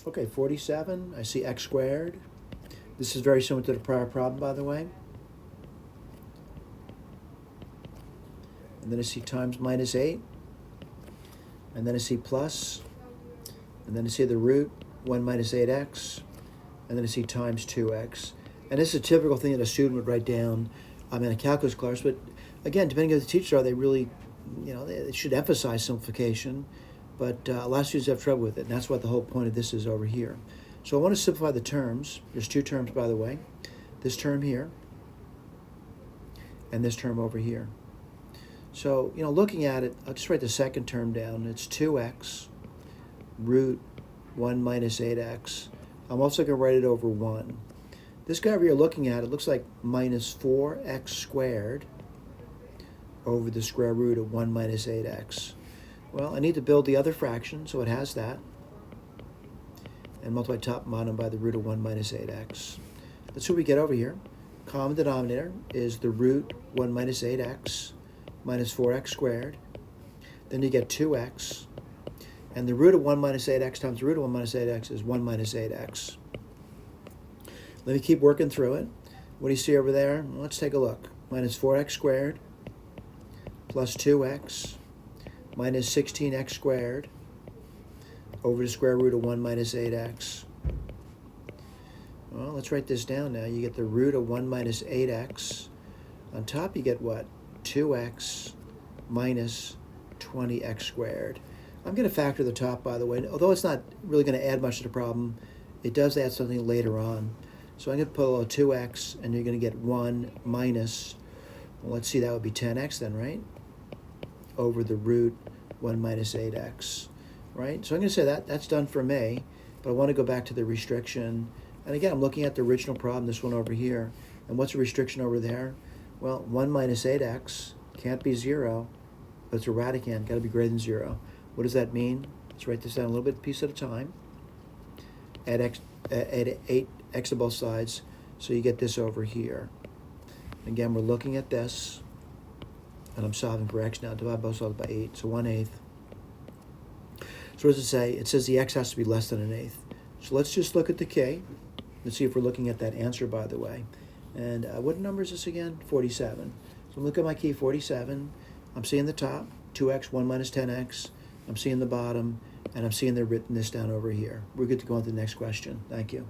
Okay, 47, I see x squared. This is very similar to the prior problem, by the way. And then I see times minus 8. And then I see plus. And then I see the root, 1 minus 8x. And then I see times 2x. And this is a typical thing that a student would write down in a calculus class. But again, depending on who the teachers are, they really, they should emphasize simplification. But a lot of students have trouble with it. And that's what the whole point of this is over here. So I want to simplify the terms. There's two terms, by the way. This term here and this term over here. So, looking at it, I'll just write the second term down. It's 2x root 1 minus 8x. I'm also going to write it over 1. This guy over here looking at it looks like minus 4x squared over the square root of 1 minus 8x. Well, I need to build the other fraction, so it has that. And multiply top and bottom by the root of 1 minus 8x. That's what we get over here. Common denominator is the root 1 minus 8x minus 4x squared. Then you get 2x. And the root of 1 minus 8x times the root of 1 minus 8x is 1 minus 8x. Let me keep working through it. What do you see over there? Well, let's take a look. Minus 4x squared plus 2x minus 16x squared over the square root of 1 minus 8x. Well, let's write this down now. You get the root of 1 minus 8x. On top, you get what? 2x minus 20x squared. I'm going to factor the top, by the way. Although it's not really going to add much to the problem, it does add something later on. So I'm going to put a little 2x, and you're going to get 1 minus, well, let's see, that would be 10x then, right? Over the root 1 minus 8x, right? So I'm going to say that's done for me, but I want to go back to the restriction. And again, I'm looking at the original problem, this one over here. And what's the restriction over there? Well, 1 minus 8x can't be 0, but it's a radicand, got to be greater than 0. What does that mean? Let's write this down a little bit, piece at a time. Add 8x to both sides, so you get this over here. Again, we're looking at this, and I'm solving for x now. Divide both sides by 8, so 1/8. So what does it say? It says the x has to be less than 1/8. So let's just look at the k. Let's see if we're looking at that answer, by the way. And what number is this again? 47. So look at my key, 47. I'm seeing the top, 2x, 1 minus 10x. I'm seeing the bottom, and I'm seeing they've written this down over here. We're good to go on to the next question. Thank you.